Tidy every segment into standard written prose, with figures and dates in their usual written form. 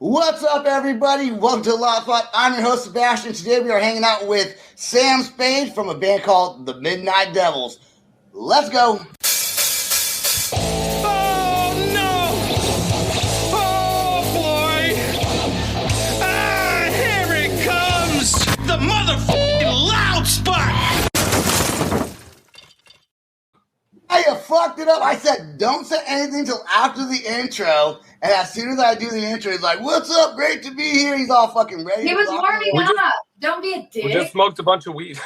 What's up, everybody? Welcome to A Lot of Fun. I'm your host, Sebastian. Today we are hanging out with Sam Spade from a band called The Midnight Devils. Let's go. Oh, no! Oh, boy! Ah, here it comes! The motherfucking loud spot! I fucked it up. I said, don't say anything until after the intro. And as soon as I do the intro, he's like, what's up? Great to be here. He's all fucking ready. He was warming up. Don't be a dick. We just smoked a bunch of weed.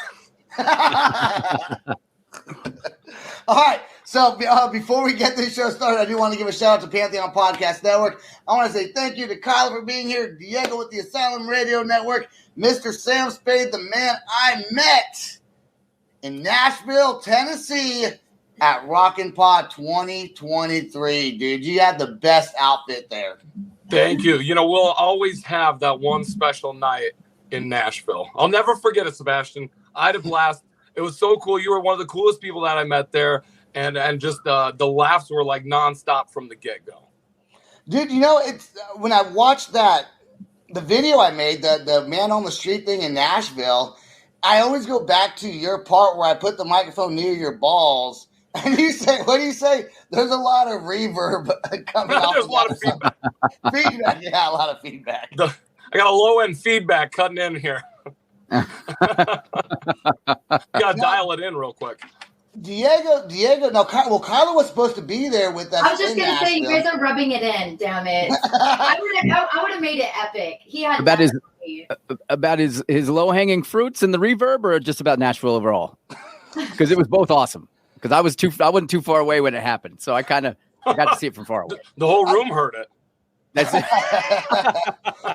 All right. So before we get this show started, I do want to give a shout out to Pantheon Podcast Network. I want to say thank you to Kyle for being here, Diego with the Asylum Radio Network, Mr. Sam Spade, the man I met in Nashville, Tennessee at Rockin' Pod 2023. Dude, you had the best outfit there. Thank you. You know, we'll always have that one special night in Nashville. I'll never forget it, Sebastian. I had a blast. It was so cool. You were one of the coolest people that I met there. And just the laughs were like nonstop from the get-go. Dude, you know, it's when I watched the video I made, the Man on the Street thing in Nashville, I always go back to your part where I put the microphone near your balls. And you say, what do you say? There's a lot of reverb coming off. There's a lot of feedback. Feedback, yeah, a lot of feedback. I got a low-end feedback cutting in here. Got to dial it in real quick. Diego, no, Kyler was supposed to be there with us. I was just going to say, you guys are rubbing it in, damn it. I would have made it epic. He had about his low-hanging fruits and the reverb, or just about Nashville overall? Because it was both awesome. Because I wasn't too far away when it happened, so I kind of got to see it from far away. The whole room heard it. That's it.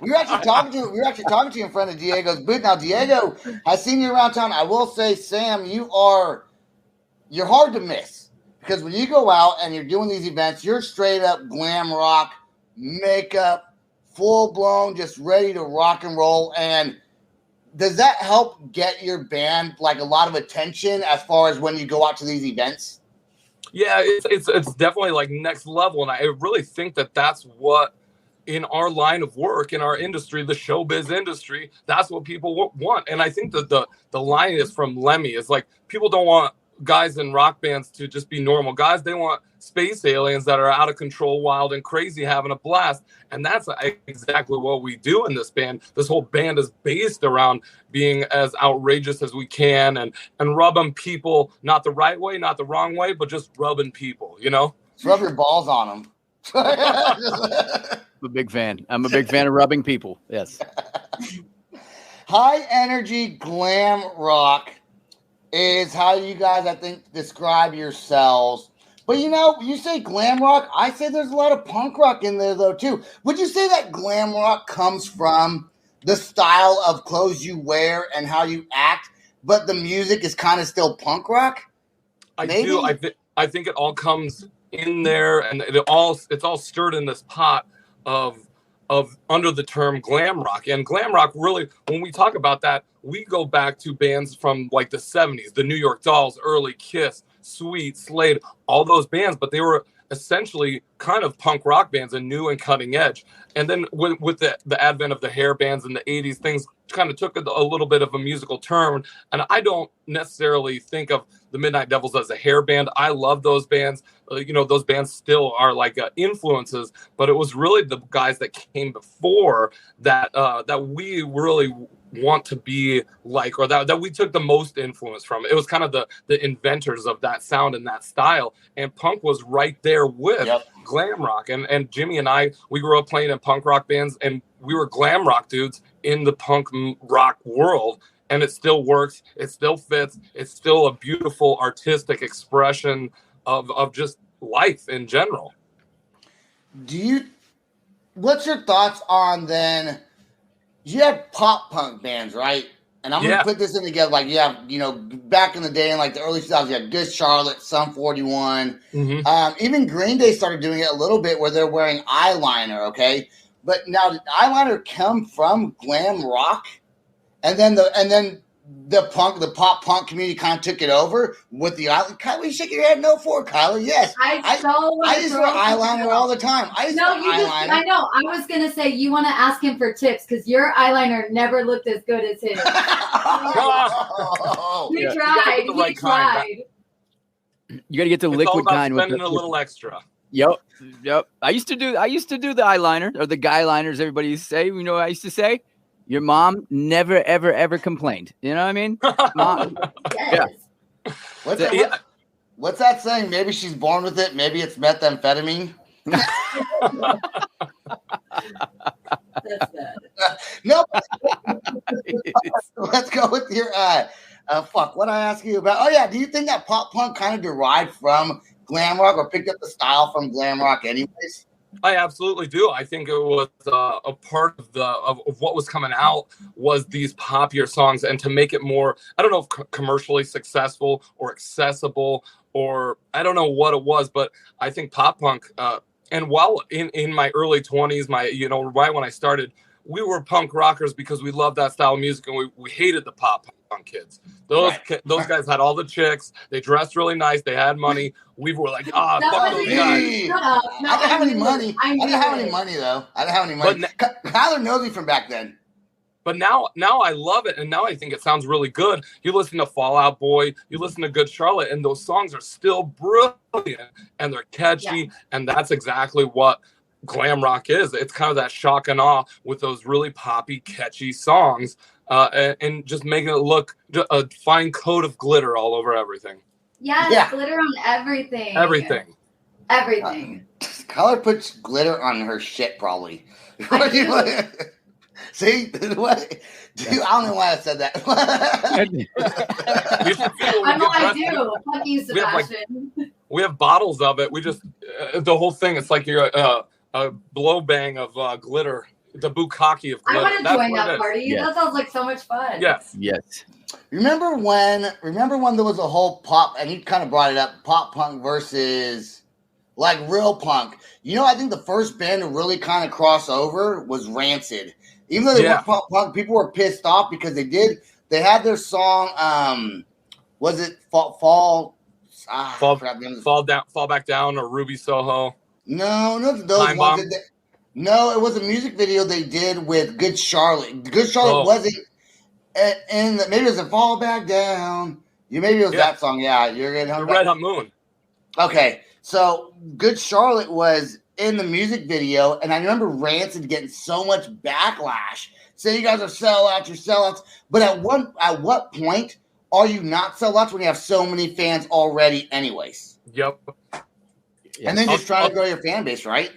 we were actually talking to you in front of Diego's booth. Now Diego has seen you around town. I will say, Sam, you're hard to miss because when you go out and you're doing these events, you're straight up glam rock, makeup, full blown, just ready to rock and roll. And does that help get your band like a lot of attention as far as when you go out to these events? Yeah, it's definitely like next level, and I really think that that's what in our line of work, in our industry, the showbiz industry, that's what people want. And I think that the line is from Lemmy. It's like people don't want guys in rock bands to just be normal guys. They want space aliens that are out of control, wild and crazy, having a blast. And that's exactly what we do in this band. This whole band is based around being as outrageous as we can and rubbing people, not the right way, not the wrong way, but just rubbing people, you know? Just rub your balls on them. I'm a big fan. I'm a big fan of rubbing people. Yes. High energy glam rock is how you guys, I think, describe yourselves. But, you know, you say glam rock. I say there's a lot of punk rock in there, though, too. Would you say that glam rock comes from the style of clothes you wear and how you act, but the music is kind of still punk rock? Maybe? I think it all comes in there, and it's all stirred in this pot of under the term glam rock. And glam rock, really, when we talk about that, we go back to bands from like the 70s, the New York Dolls, early Kiss, Sweet, Slade, all those bands, but they were essentially kind of punk rock bands and new and cutting edge. And then with the advent of the hair bands in the 80s, things kind of took a little bit of a musical turn. And I don't necessarily think of the Midnight Devils as a hair band. I love those bands. Those bands still are like influences, but it was really the guys that came before that we really want to be like, or that we took the most influence from. It was kind of the inventors of that sound and that style, and punk was right there with glam rock. And Jimmy and I, we grew up playing in punk rock bands, and we were glam rock dudes in the punk rock world, and it still works, it still fits, it's still a beautiful artistic expression of just life in general. What's your thoughts on then? You have pop punk bands, right? And I'm going to put this in together. Like, you have, back in the day in like the early 2000s, you had Good Charlotte, Sum 41. Mm-hmm. Even Green Day started doing it a little bit where they're wearing eyeliner, okay? But now, did eyeliner come from glam rock? And then the pop punk community kind of took it over with the eyeliner. Kylie, you shake your head no for Kylie. Yes, I just wear eyeliner all the time. I know. I was gonna say you want to ask him for tips because your eyeliner never looked as good as his. You tried. Right tried. You got to get the liquid kind with spending a little extra. Yep. I used to do the eyeliner or the guy liners. Everybody used to say. You know what I used to say? Your mom never, ever, ever complained. You know what I mean? Mom, yes. Yeah. What's that saying? Maybe she's born with it. Maybe it's methamphetamine. That's bad. No. Let's go with your fuck. What I ask you about? Oh yeah. Do you think that pop punk kind of derived from glam rock or picked up the style from glam rock, anyways? I absolutely do. I think it was a part of what was coming out was these popular songs, and to make it more, I don't know if commercially successful or accessible, or I don't know what it was, but I think pop punk. And while in my early 20s, right when I started, we were punk rockers because we loved that style of music, and we hated the pop punk kids. Those guys had all the chicks. They dressed really nice. They had money. We were like, fuck those guys. Shut up. No, I didn't have any money. I didn't have any money, though. I didn't have any money. Kyler knows me from back then. But now I love it, and now I think it sounds really good. You listen to Fall Out Boy, you listen to Good Charlotte, and those songs are still brilliant, and they're catchy, and that's exactly what glam rock is. It's kind of that shock and awe with those really poppy, catchy songs, and just making it look a fine coat of glitter all over everything. Yeah. Glitter on everything. Everything. Kyler puts glitter on her shit, probably. See? What? Dude, I don't know why I said that. I know I do. Fuck you, Sebastian. We have bottles of it. We just, the whole thing, it's like you're a blow bang of glitter, the bukkake of glitter. I want to join that party. Yes. That sounds like so much fun. Yes. Remember when there was a whole pop, and you kind of brought it up, pop punk versus like real punk. I think the first band to really kind of cross over was Rancid. Even though they were pop punk, people were pissed off because they had their song, was it Fall Back Down or Ruby Soho? No, those ones. No, it was a music video they did with Good Charlotte. Good Charlotte wasn't, and maybe it was a Fall Back Down. Maybe it was that song. Yeah, you're getting the Red Hot Moon. Okay, so Good Charlotte was in the music video, and I remember Rancid getting so much backlash. Say you guys are sellouts, you're sellouts. But at what point are you not sellouts when you have so many fans already, anyways? Yep. And then just trying to grow your fan base, right?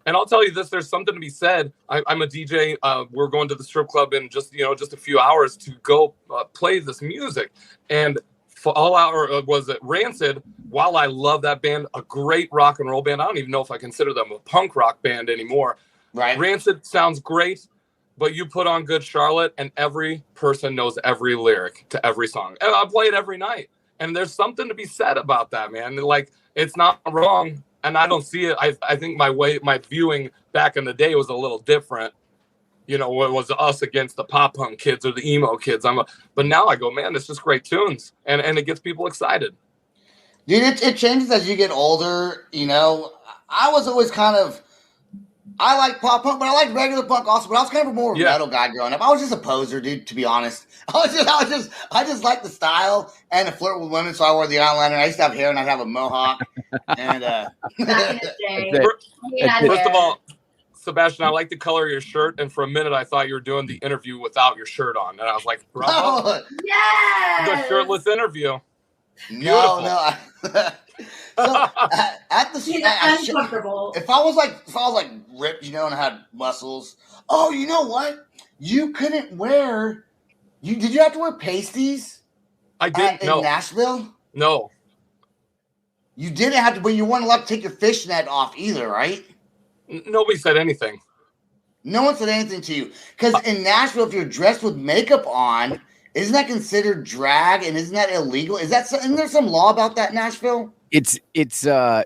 And I'll tell you this: there's something to be said. I'm a DJ. We're going to the strip club in just a few hours to go play this music. And Fall Out, or was it Rancid? While I love that band, a great rock and roll band, I don't even know if I consider them a punk rock band anymore. Right. Rancid sounds great, but you put on Good Charlotte, and every person knows every lyric to every song. And I play it every night. And there's something to be said about that, man. Like, it's not wrong. And I don't see it. I think my viewing back in the day was a little different. It was us against the pop punk kids or the emo kids. But now I go, man, it's just great tunes, and it gets people excited. Dude, it changes as you get older. I was always I like pop punk, but I like regular punk also. But I was kind of a more metal guy growing up. I was just a poser, dude. To be honest, I just like the style and to flirt with women. So I wore the eyeliner. I used to have hair, and I'd have a mohawk. And back in the day, first of all, Sebastian, I like the color of your shirt, and for a minute I thought you were doing the interview without your shirt on, and I was like, bravo. The shirtless interview. Beautiful. No. So at the uncomfortable. If I was like ripped, and I had muscles. Oh, you know what? You couldn't wear. Did you have to wear pasties? I didn't. In Nashville. No. You didn't have to, but you weren't allowed to take your fishnet off either, right? Nobody said anything. No one said anything to you. Because in Nashville, if you're dressed with makeup on, isn't that considered drag? And isn't that illegal? Isn't there some law about that in Nashville? It's a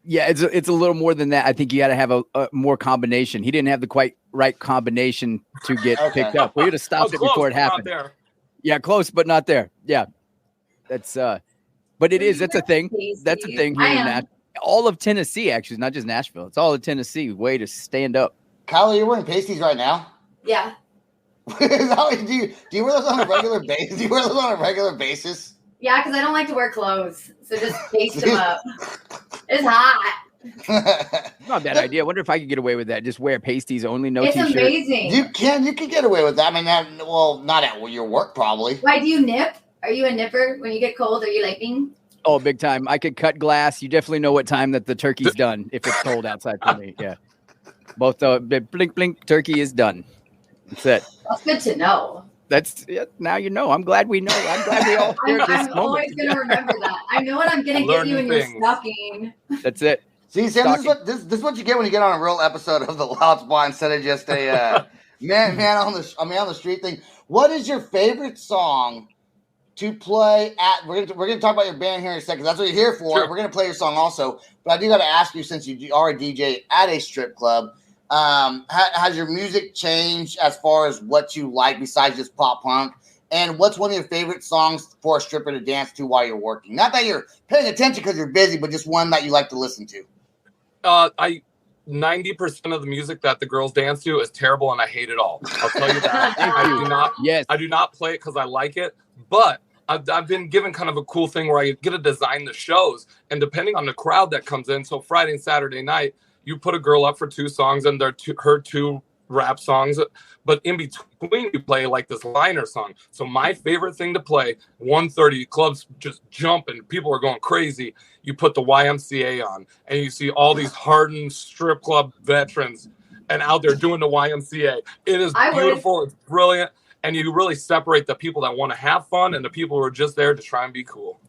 little more than that. I think you got to have a more combination. He didn't have the quite right combination to get picked up. We would have stopped it before it happened. Yeah, close, but not there. Yeah, that's but it is. That's a thing. That's a thing here in Nashville. All of Tennessee, actually, not just Nashville. It's all of Tennessee. Way to stand up. Kyla, you're wearing pasties right now. Yeah. Do you wear those on a regular basis? Do you wear those on a regular basis? Yeah, because I don't like to wear clothes, so just paste them up. It's hot. Not a bad idea. I wonder if I could get away with that. Just wear pasties only, no It's t-shirt. amazing. You can get away with that. I mean, not at your work probably. Why do you nip? Are you a nipper when you get cold? Are you like bing? Oh, big time. I could cut glass. You definitely know what time that the turkey's done if it's cold outside for me. Yeah. Both blink, blink, turkey is done. That's it. That's good to know. That's it. Now you know. I'm glad we know. I'm glad we all hear this I'm moment. always going to remember that. I know what I'm going to get you in your stocking. That's it. See, Sam, this is what you get when you get on a real episode of the Loud Spot instead of just a man on the street thing. What is your favorite song to play at? We're gonna talk about your band here in a second. That's what you're here for. Sure. We're gonna play your song also, but I do got to ask you, since you are a DJ at a strip club, has your music changed as far as what you like besides just pop punk? And what's one of your favorite songs for a stripper to dance to while you're working? Not that you're paying attention because you're busy, but just one that you like to listen to. 90% of the music that the girls dance to is terrible, and I hate it all. I'll tell you that. I do not play it because I like it, but I've been given kind of a cool thing where I get to design the shows, and depending on the crowd that comes in, so Friday and Saturday night, you put a girl up for 2 songs, and they're her 2 rap songs, but in between you play like this liner song. So my favorite thing to play, 1:30, clubs just jumping, people are going crazy. You put the YMCA on, and you see all these hardened strip club veterans and out there doing the YMCA. It is beautiful. It's brilliant. And you really separate the people that want to have fun and the people who are just there to try and be cool.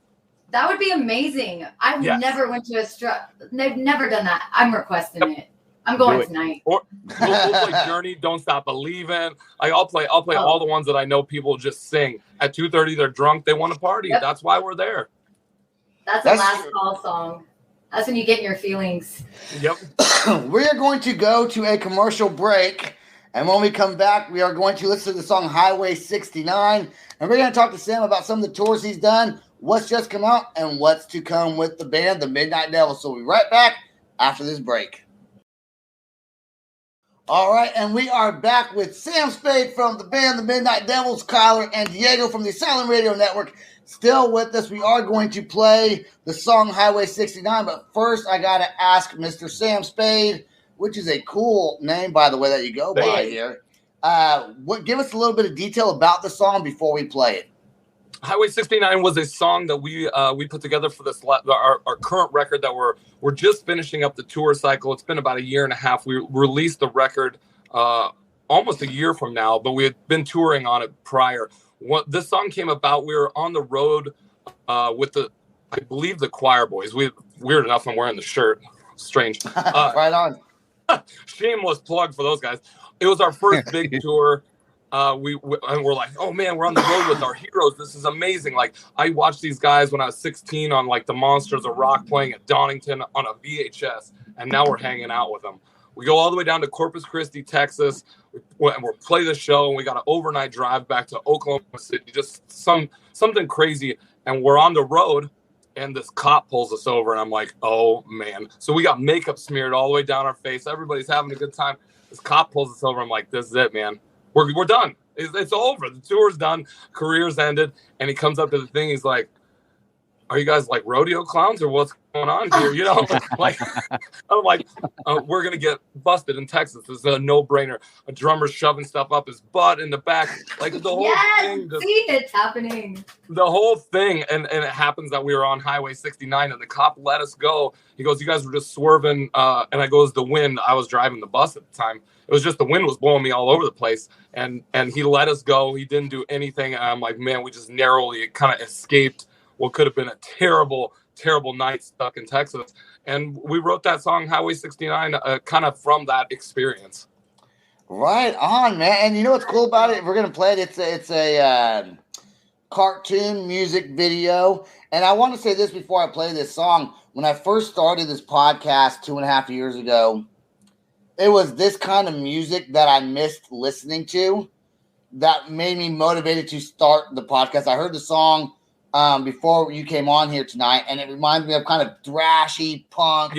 That would be amazing. I've never went to a strip. They've never done that. I'm requesting it. I'm going tonight. Or we'll play Journey, Don't Stop Believing. I'll play all the ones that I know people just sing. At 2:30, they're drunk. They want to party. Yep. That's why we're there. That's a last call song. That's when you get in your feelings. Yep. We are going to go to a commercial break. And when we come back, we are going to listen to the song Highway 69. And we're going to talk to Sam about some of the tours he's done, what's just come out, and what's to come with the band, the Midnight Devils. So we'll be right back after this break. All right, and we are back with Sam Spade from the band, the Midnight Devils, Kyler, and Diego from the Asylum Radio Network. Still with us. We are going to play the song Highway 69. But first, I got to ask Mr. Sam Spade, which is a cool name, by the way, that you go by here. Give us a little bit of detail about the song before we play it. Highway 69 was a song that we put together for this our current record that we're just finishing up the tour cycle. It's been about 1.5 years. We released the record almost a year from now, but we had been touring on it prior. This song came about, we were on the road with I believe the Choir Boys. Weird enough, I'm wearing the shirt. Strange. Right on. Shameless plug for those guys. It was our first big tour. And we're like, oh man, we're on the road with our heroes. This is amazing. Like, I watched these guys when I was 16 on like the Monsters of Rock playing at Donington on a VHS, and now we're hanging out with them. We go all the way down to Corpus Christi, Texas, and we'll play the show, and we got an overnight drive back to Oklahoma City, just something crazy. And we're on the road, and this cop pulls us over, and I'm like, oh man. So we got makeup smeared all the way down our face. Everybody's having a good time. This cop pulls us over. I'm like, this is it, man. We're done. It's over. The tour's done. Career's ended. And he comes up to the thing. He's like, are you guys like rodeo clowns or what's going on here? You know, like, I'm like, we're going to get busted in Texas. It's a no-brainer. A drummer shoving stuff up his butt in the back. Like the whole thing. See, it's happening. The whole thing. And it happens that we were on Highway 69 and the cop let us go. He goes, you guys were just swerving. And I goes, the wind. I was driving the bus at the time. It was just the wind was blowing me all over the place. And he let us go. He didn't do anything. And I'm like, man, we just narrowly kind of escaped what could have been a terrible, terrible night stuck in Texas. And we wrote that song, Highway 69, kind of from that experience. Right on, man. And you know what's cool about it? We're going to play it. It's a cartoon music video. And I want to say this before I play this song. When I first started this podcast 2.5 years ago, it was this kind of music that I missed listening to, that made me motivated to start the podcast. I heard the song before you came on here tonight, and it reminds me of kind of thrashy punk,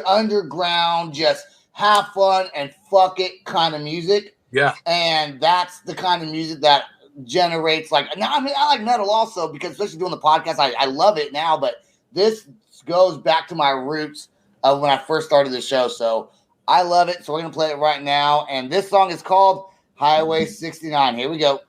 underground, just have fun and fuck it kind of music. Yeah. And that's the kind of music that generates now, I mean, I like metal also because especially doing the podcast, I love it now, but this goes back to my roots of when I first started the show. So I love it. So we're going to play it right now. And this song is called Highway 69. Here we go.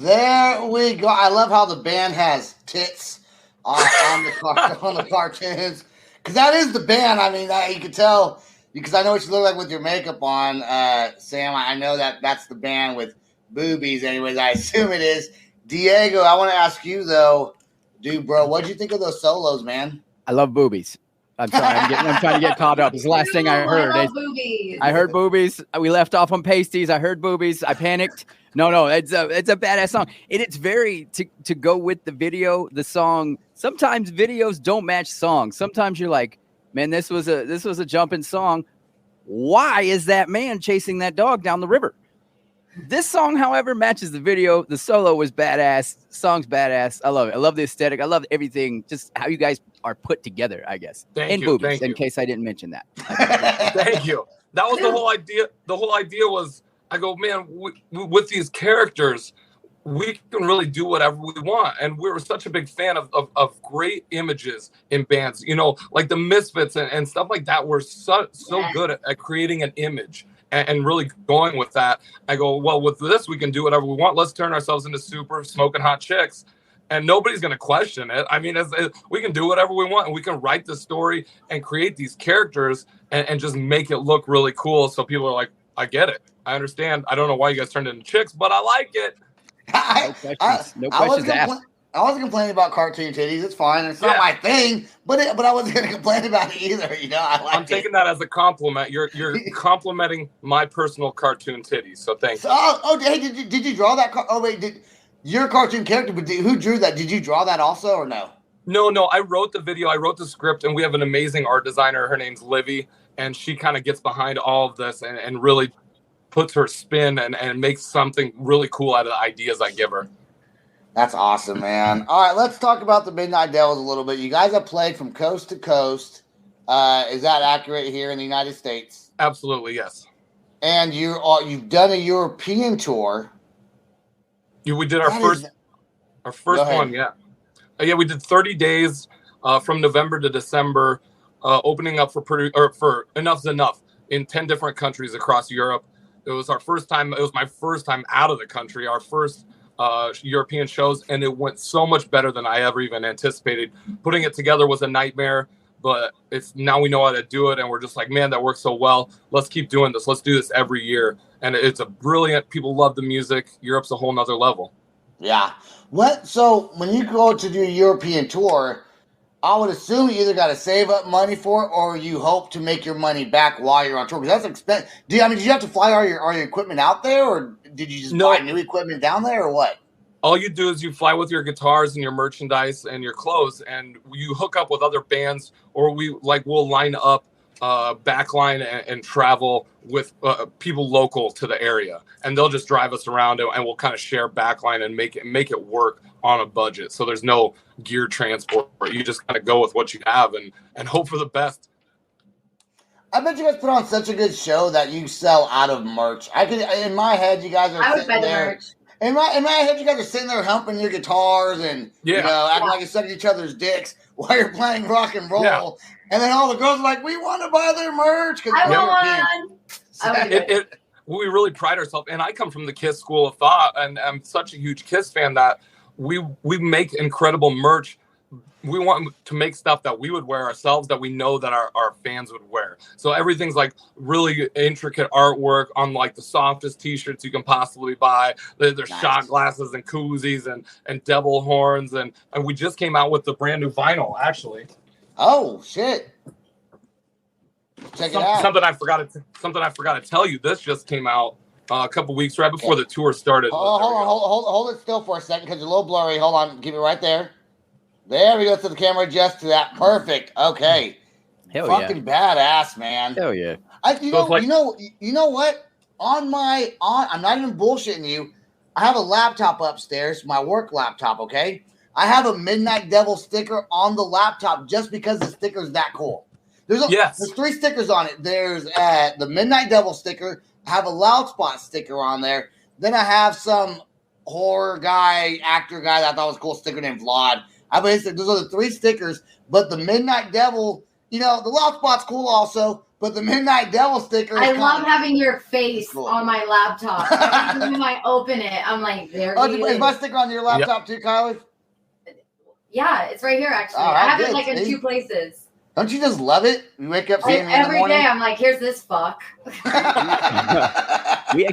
There we go. I love how the band has tits on the cartoons, because that is the band. I mean, you can tell because I know what you look like with your makeup on, Sam. I know that's the band with boobies. Anyways, I assume it is. Diego, I want to ask you though, dude, bro, what'd you think of those solos, man? I love boobies. I'm sorry. I'm trying to get caught up. It's the last thing I heard. I love boobies. I heard boobies. We left off on pasties. I heard boobies. I panicked. No, it's a badass song. It's very to go with the video, the song. Sometimes videos don't match songs. Sometimes you're like, man, this was a jumping song. Why is that man chasing that dog down the river? This song, however, matches the video. The solo was badass. Song's badass. I love it. I love the aesthetic. I love everything. Just how you guys are put together, I guess. Thank you. Boobies, in case I didn't mention that. Thank you. That was the whole idea. The whole idea was, I go, man, with these characters, we can really do whatever we want. And we were such a big fan of great images in bands, you know, like the Misfits and stuff like that. Were so good at creating an image and really going with that. I go, well, with this, we can do whatever we want. Let's turn ourselves into super smoking hot chicks. And nobody's going to question it. I mean, we can do whatever we want, and we can write the story and create these characters and just make it look really cool. So people are like, I get it. I understand. I don't know why you guys turned into chicks, but I like it. No questions asked. I wasn't complaining about cartoon titties. It's fine. It's not my thing, but I wasn't going to complain about it either. You know, I'm taking that as a compliment. You're complimenting my personal cartoon titties. So thanks. Hey, did you draw that? Oh wait, your cartoon character? But who drew that? Did you draw that also, or no? No. I wrote the video. I wrote the script, and we have an amazing art designer. Her name's Livy, and she kind of gets behind all of this and really puts her spin and makes something really cool out of the ideas I give her. That's awesome, man. All right, let's talk about the Midnight Devils a little bit. You guys have played from coast to coast. Is that accurate here in the United States? Absolutely, yes. And you've done a European tour. We did our first one, yeah. We did 30 days from November to December, opening up for Enough's Enough in 10 different countries across Europe. It was our first time. It was my first time out of the country. Our first European shows, and it went so much better than I ever even anticipated. Putting it together was a nightmare, but now we know how to do it, and we're just like, man, that works so well. Let's keep doing this. Let's do this every year. And it's a brilliant. People love the music. Europe's a whole nother level. Yeah. So when you go to do a European tour, I would assume you either got to save up money for it, or you hope to make your money back while you're on tour. Because that's expensive. Did you have to fly all your equipment out there, or did you just buy new equipment down there, or what? All you do is you fly with your guitars and your merchandise and your clothes, and you hook up with other bands, or we'll line up backline and travel with people local to the area, and they'll just drive us around, and we'll kind of share backline and make it work on a budget. So there's no gear transport. You just kind of go with what you have and hope for the best. I bet you guys put on such a good show that you sell out of merch. In my head, you guys are I would buy the merch. In my head, you guys are sitting there humping your guitars and acting like you're sucking each other's dicks while you're playing rock and roll. Yeah. And then all the girls are like, we want to buy their merch. I want. We really pride ourselves. And I come from the Kiss school of thought, and I'm such a huge Kiss fan that we make incredible merch. We want to make stuff that we would wear ourselves, that we know that our fans would wear. So everything's like really intricate artwork on like the softest t-shirts you can possibly buy. There's nice shot glasses and koozies and devil horns. And we just came out with the brand new vinyl, actually. Oh, shit. Check it out. Something I forgot to tell you. This just came out a couple weeks right before the tour started. Hold it still for a second because you're a little blurry. Hold on. Keep it right there. There we go. To the camera, adjust to that. Perfect. Okay. Hell fucking badass, man. Hell yeah. You know what? I'm not even bullshitting you. I have a laptop upstairs, my work laptop, okay? I have a Midnight Devil sticker on the laptop just because the sticker's that cool. There's 3 stickers on it. There's the Midnight Devil sticker. I have a Loud Spot sticker on there. Then I have some horror guy, actor guy that I thought was cool sticker named Vlad. Those are the 3 stickers, but the Midnight Devil, the Loud Spot's cool also, but the Midnight Devil sticker I love having your face on my laptop. Every time I open it, I'm like, is my sticker on your laptop too, Kylie? Yeah, it's right here, actually. I have it in 2 places. Don't you just love it? You wake up seeing me in the Every morning. day I'm like, here's this fuck. We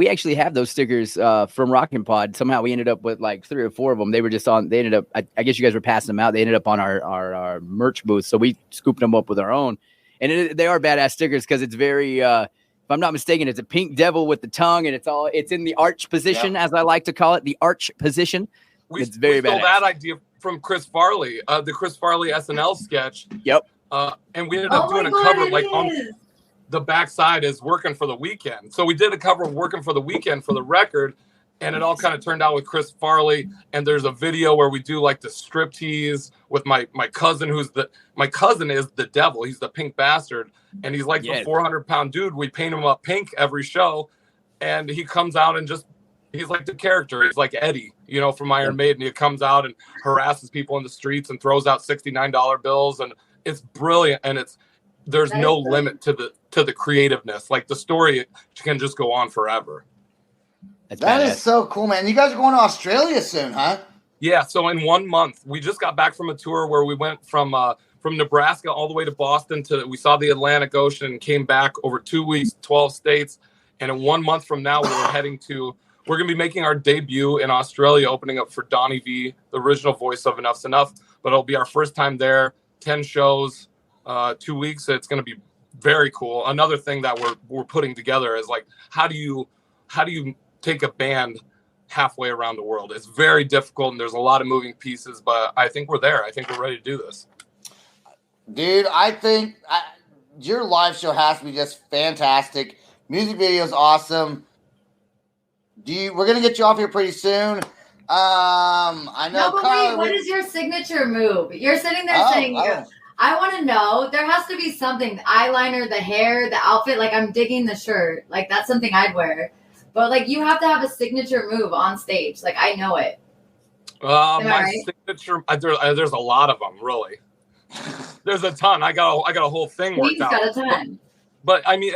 actually have those stickers from Rockin' Pod. Somehow we ended up with like 3 or 4 of them. They were just on. They ended up. I guess you guys were passing them out. They ended up on our merch booth, so we scooped them up with our own. And they are badass stickers because it's very. If I'm not mistaken, it's a pink devil with the tongue, and it's in the arch position, as I like to call it, the arch position. It's very we stole badass. that idea from Chris Farley, the Chris Farley SNL sketch. Yep. And we ended up doing a cover like on the backside is Working for the Weekend. So we did a cover of Working for the Weekend for the record, and it all kind of turned out with Chris Farley. And there's a video where we do like the striptease with my cousin, my cousin is the devil. He's the pink bastard, and he's like the 400-pound dude. We paint him up pink every show, and he comes out and he's like the character. He's like Eddie, from Iron Maiden. He comes out and harasses people in the streets and throws out $69 bills, and it's brilliant. And there's no limit to the creativeness. Like the story can just go on forever. That is so cool, man. You guys are going to Australia soon, huh? Yeah. So in 1 month, we just got back from a tour where we went from Nebraska all the way to Boston we saw the Atlantic Ocean, came back over 2 weeks, 12 states. And in 1 month from now, we're going to be making our debut in Australia, opening up for Donnie V, the original voice of Enough's Enough. But it'll be our first time there, 10 shows, 2 weeks. It's going to be very cool. Another thing that we're putting together is like, how do you take a band halfway around the world? It's very difficult, and there's a lot of moving pieces, but I think we're there. I think we're ready to do this. Dude, I think your live show has to be just fantastic. Music video is awesome. We're gonna get you off here pretty soon. I know. No, but wait, what is your signature move? You're sitting there saying, I want to know. There has to be something. The eyeliner, the hair, the outfit. Like, I'm digging the shirt. Like, that's something I'd wear. But, like, you have to have a signature move on stage. Like, I know it. My signature, there's a lot of them, really. There's a ton. I got a whole thing worked out. Got a ton. But I mean,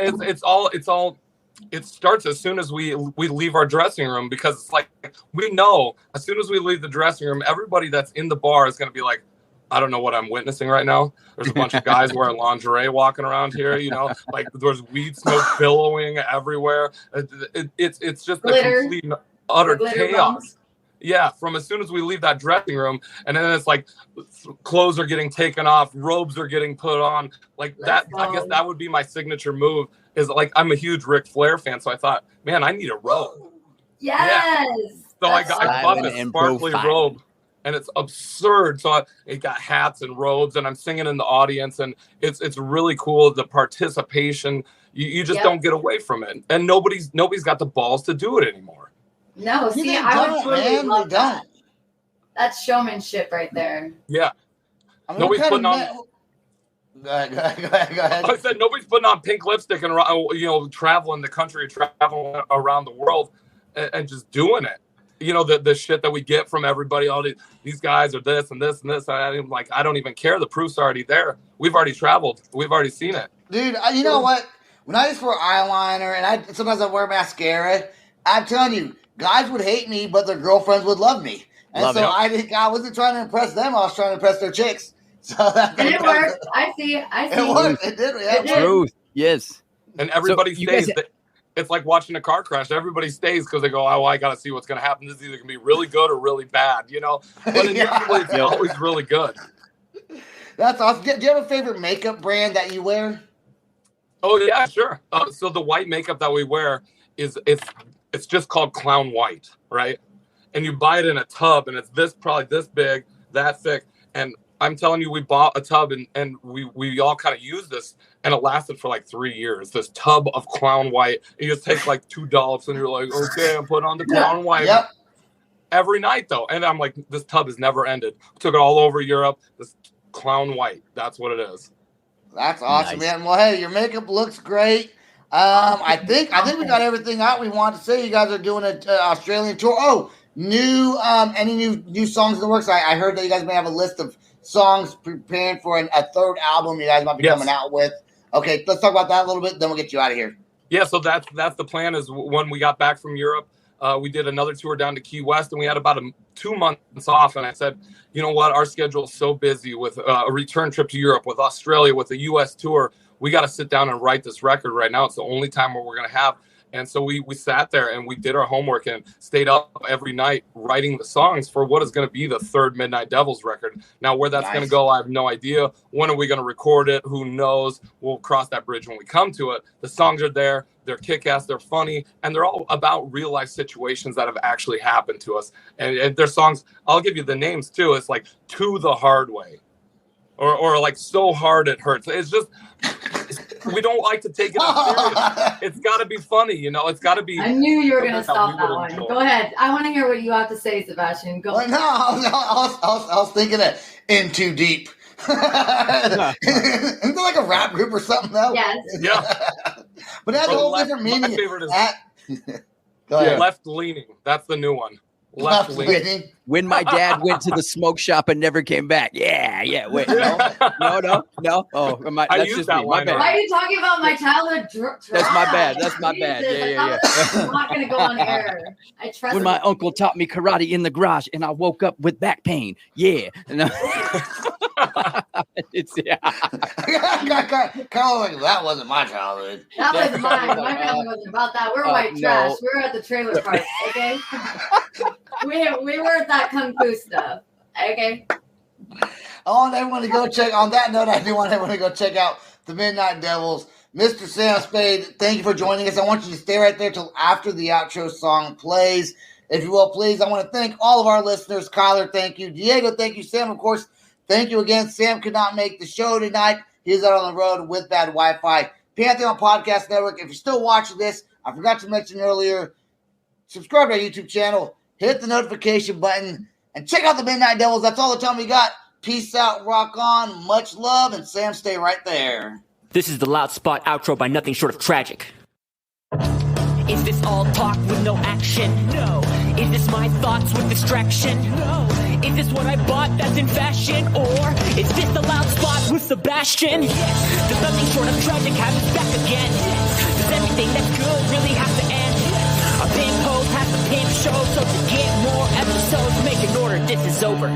it starts as soon as we leave our dressing room, because it's like, we know as soon as we leave the dressing room, everybody that's in the bar is going to be like, I don't know what I'm witnessing right now. There's a bunch of guys wearing lingerie walking around here, like there's weed smoke billowing everywhere. It's just glitter. a complete utter chaos. Bombs. Yeah, from as soon as we leave that dressing room, and then it's like clothes are getting taken off, robes are getting put on, like that. I guess that would be my signature move. Is like, I'm a huge Ric Flair fan, so I thought, man, I need a robe. Yes. Yeah. So I bought this sparkly robe, and it's absurd. So it got hats and robes, and I'm singing in the audience, and it's really cool. The participation, you just don't get away from it, and nobody's got the balls to do it anymore. No, see, I would truly love that. That's showmanship right there. Yeah. Nobody's putting on. Go ahead. I said nobody's putting on pink lipstick and traveling the country, traveling around the world, and just doing it. The shit that we get from everybody. All these guys are this and this and this. I don't even care. The proof's already there. We've already traveled. We've already seen it. Dude, you know what? When I just wear eyeliner and sometimes I wear mascara, I'm telling you, guys would hate me, but their girlfriends would love me. And I wasn't trying to impress them. I was trying to impress their chicks. So and it worked. I see. It worked. It did. Yeah. It did. Truth. Yes. And everybody stays. It's like watching a car crash. Everybody stays because they go, oh, I got to see what's going to happen. This is either going to be really good or really bad, But inevitably, it's always really good. That's awesome. Do you have a favorite makeup brand that you wear? Oh, yeah, sure. So the white makeup that we wear it's just called Clown White, right? And you buy it in a tub, and it's probably this big, that thick, and I'm telling you, we bought a tub and we all kind of used this, and it lasted for like 3 years. This tub of Clown White. You just take like $2 and you're like, okay, I'm putting on the Clown White. Yep. Every night though. And I'm like, this tub has never ended. Took it all over Europe. This Clown White. That's what it is. That's awesome, man. Well, hey, your makeup looks great. I think we got everything out we wanted to say. You guys are doing an Australian tour. Oh, any new songs in the works? I heard that you guys may have a list of songs preparing for a third album you guys might be coming out with. Okay, let's talk about that a little bit, then we'll get you out of here. Yeah, so that's the plan. Is when we got back from Europe, we did another tour down to Key West, and we had about 2 months off. And I said, you know what? Our schedule is so busy with a return trip to Europe, with Australia, with a U.S. tour. We got to sit down and write this record right now. It's the only time where we're going to have. And so we sat there and we did our homework and stayed up every night writing the songs for what is going to be the third Midnight Devils record. Now, where that's going to go, I have no idea. When are we going to record it? Who knows? We'll cross that bridge when we come to it. The songs are there. They're kick-ass. They're funny. And they're all about real-life situations that have actually happened to us. And they're songs, I'll give you the names, too. It's like To the Hard Way or like So Hard It Hurts. It's just... we don't like to take it serious. It's got to be funny, you know. It's got to be. I knew you were going to stop that one. Go ahead. I want to hear what you have to say, Sebastian. Go. Well, no, I was thinking that In Too Deep. Isn't it like a rap group or something though? Yes. Yeah. But that's a whole different meaning. My favorite is Go ahead. Left Leaning. That's the new one. Left Leaning. When my dad went to the smoke shop and never came back. Yeah. Wait, no. Oh, I that's used just that me. My line bad. Why are you talking about my childhood? That's my bad. That's my bad. Jesus, Yeah. I'm not going to go on air. I trust. When my uncle taught me karate in the garage and I woke up with back pain. Yeah. It's Kind of like that wasn't my childhood. That was mine. My family wasn't about that. We're white trash. No. We were at the trailer park. Okay. we were at that kung fu stuff. Okay. I want everyone to go check. On that note, I do want everyone to go check out the Midnight Devils. Mr. Sam Spade, thank you for joining us. I want you to stay right there till after the outro song plays. If you will, please. I want to thank all of our listeners. Kyler, thank you. Diego, thank you. Sam, of course, thank you again. Sam could not make the show tonight. He's out on the road with bad Wi-Fi. Pantheon Podcast Network. If you're still watching this, I forgot to mention earlier, subscribe to our YouTube channel, hit the notification button, and check out the Midnight Devils. That's all the time we got. Peace out, rock on, much love, and Sam, stay right there. This is the Loud Spot outro by Nothing Short of Tragic. Is this all talk with no action? No. Is this my thoughts with distraction? No. Is this what I bought that's in fashion? Or is this the Loud Spot with Sebastian? Yes. Does Nothing Short of Tragic have us back again? Yes. Does everything that's good really have to end? Yes. Our pimp host has to pimp show, so to get more episodes, make an order, this is over.